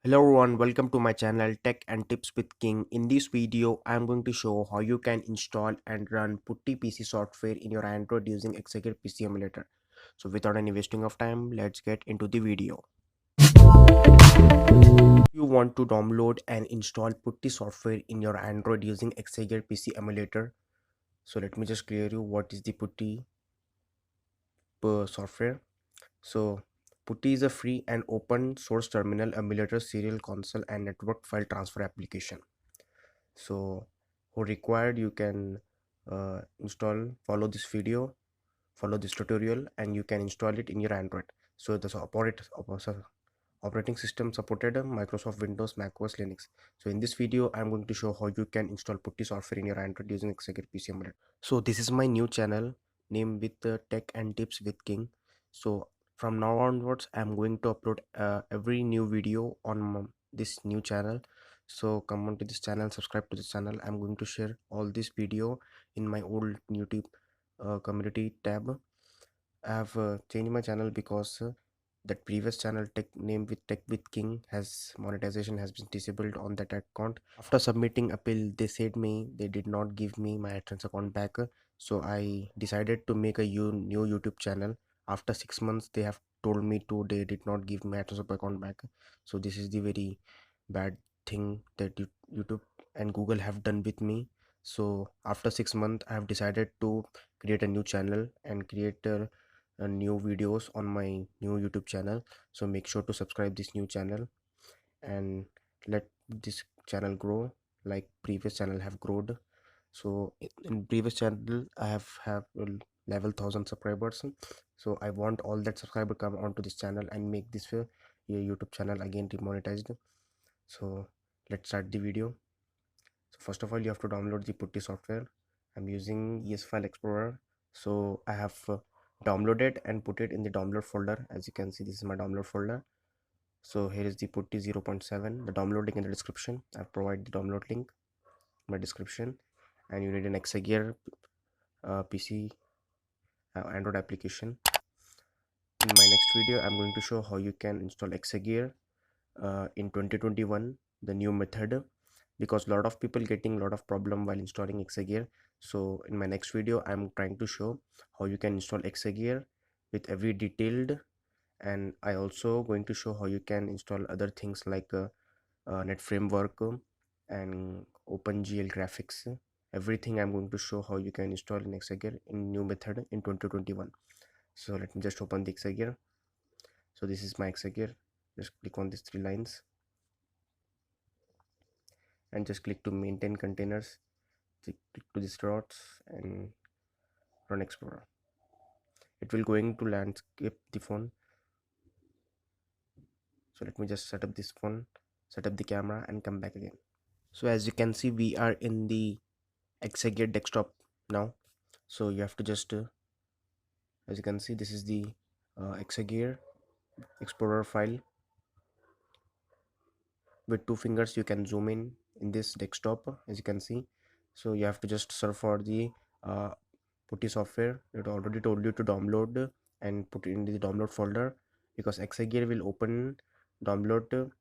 Hello everyone, welcome to my channel Tech and Tips with King. In this video, I am going to show how you can install and run PuTTY PC software in your Android using Exagear PC emulator. So without any wasting of time, let's get into the video. If you want to download and install PuTTY software in your Android using Exagear PC emulator, so let me just clear you what is the PuTTY software. So PuTTY is a free and open source terminal emulator serial console and network file transfer application. So who required, you can follow this video, follow this tutorial, and you can install it in your Android. So the operating system supported Microsoft Windows, Mac OS, Linux. So in this video I'm going to show how you can install PuTTY software in your Android using Exagear PC emulator. So this is my new channel named with Tech and Tips with King. So from now onwards I'm going to upload every new video on this new channel. So come on to this channel, subscribe to this channel. I'm going to share all this video in my old YouTube community tab. I have changed my channel because that previous channel Tech with King has monetization has been disabled on that account. After submitting appeal, they said me they did not give me my AdSense account back. So I decided to make a new YouTube channel. After 6 months, they have told me they did not give my AdSense account back. So this is the very bad thing that YouTube and Google have done with me. So after 6 months, I have decided to create a new channel and create new videos on my new YouTube channel. So make sure to subscribe this new channel and let this channel grow like previous channel have grown. So in previous channel I have level 1000 subscribers. So I want all that subscriber come onto this channel and make this YouTube channel again demonetized. So let's start the video. So first of all, you have to download the PuTTY software. I'm using ES File Explorer. So I have downloaded and put it in the download folder. As you can see, this is my download folder. So here is the PuTTY 0.7. The download link in the description. I've provided the download link in my description. And you need an Exagear PC Android application. In my next video, I'm going to show how you can install Exagear in 2021, the new method, because a lot of people getting a lot of problem while installing Exagear. So in my next video I'm trying to show how you can install Exagear with every detailed, and I also going to show how you can install other things like net framework and OpenGL graphics. Everything I'm going to show how you can install in Exagear in new method in 2021. So let me just open the Exagear. So this is my Exagear. Just click on these three lines and just click to maintain containers. Click to these dots and run Explorer. It will going to landscape the phone. So let me just set up this phone, set up the camera and come back again. So as you can see, we are in the Exagear desktop now. So you have to just as you can see, this is the Exagear Explorer file. With two fingers you can zoom in this desktop, as you can see. So you have to just search for the uh, PuTTY software. It already told you to download and put it in the download folder, because Exagear will open download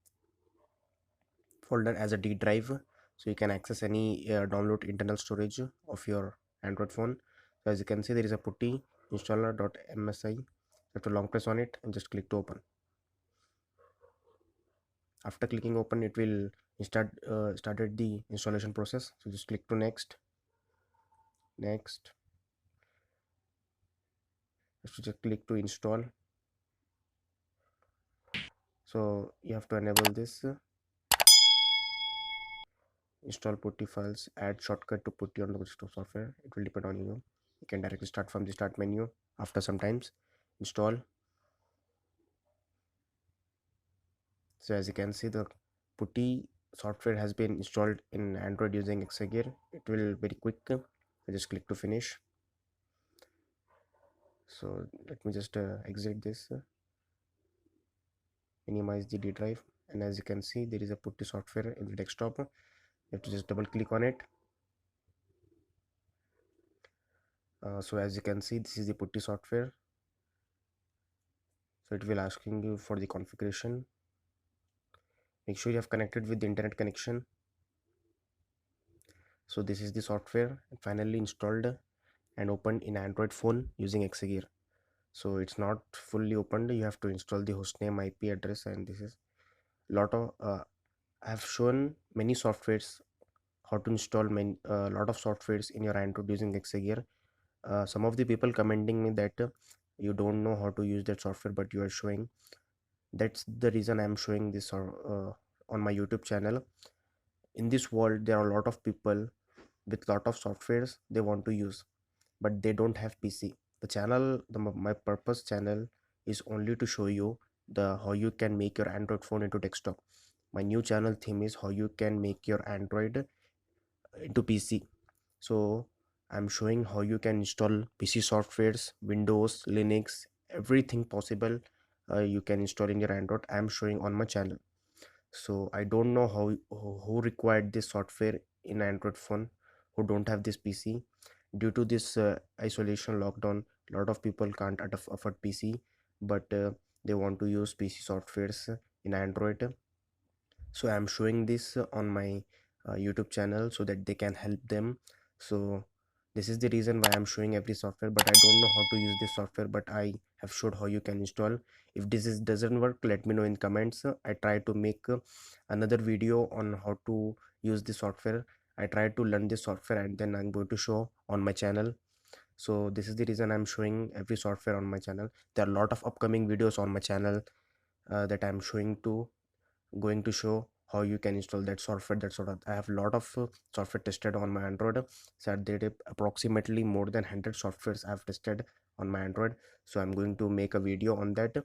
folder as a D drive, so you can access any download internal storage of your Android phone. So as you can see, there is a PuTTY installer.msi. You have to long press on it and just click to open. After clicking open, it will started the installation process. So just click to next. Just click to install. So you have to enable this install PuTTY files, add shortcut to PuTTY on the desktop software. It will depend on you. You can directly start from the start menu. After some times, install. So as you can see, the PuTTY software has been installed in Android using Exagear. It will very quick. I just click to finish. So let me just exit this, minimize the D drive, and as you can see, there is a PuTTY software in the desktop. You have to just double click on it. So as you can see, this is the PuTTY software. So it will asking you for the configuration. Make sure you have connected with the internet connection. So this is the software finally installed and opened in Android phone using Exagear. So it's not fully opened, you have to install the hostname, IP address, and this is lot of I have shown many softwares how to install many lot of softwares in your Android using Exagear. Some of the people commenting me that you don't know how to use that software, but you are showing. That's the reason I'm showing this on my YouTube channel. In this world, there are a lot of people with lot of softwares they want to use, but they don't have PC. The channel, my purpose channel is only to show you the how you can make your Android phone into desktop. My new channel theme is how you can make your Android into PC. So I'm showing how you can install PC softwares, Windows, Linux, everything possible you can install in your Android. I'm showing on my channel. So I don't know who required this software in Android phone, who don't have this PC. Due to this isolation lockdown, a lot of people can't afford PC, but they want to use PC softwares in Android. So I'm showing this on my YouTube channel so that they can help them. So this is the reason why I'm showing every software, but I don't know how to use this software, but I have showed how you can install. If this is doesn't work, let me know in comments. I try to make another video on how to use this software. I try to learn this software and then I'm going to show on my channel. So this is the reason I'm showing every software on my channel. There are a lot of upcoming videos on my channel that I'm showing to going to show how you can install that software. That sort of I have a lot of software tested on my Android. So there are approximately more than 100 softwares I've tested on my Android. So I'm going to make a video on that.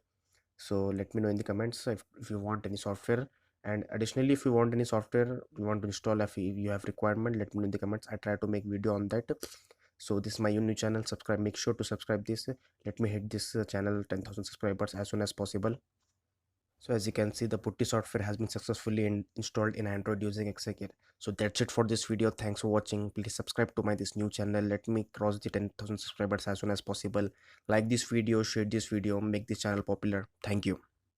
So let me know in the comments if you want any software, and additionally if you want any software you want to install, if you have requirement, let me know in the comments. I try to make video on that. So this is my new channel. Subscribe, make sure to subscribe this. Let me hit this channel 10,000 subscribers as soon as possible. So as you can see, the PuTTY software has been successfully installed in Android using Exagear. So that's it for this video. Thanks for watching. Please subscribe to my this new channel. Let me cross the 10,000 subscribers as soon as possible. Like this video, share this video, make this channel popular. Thank you.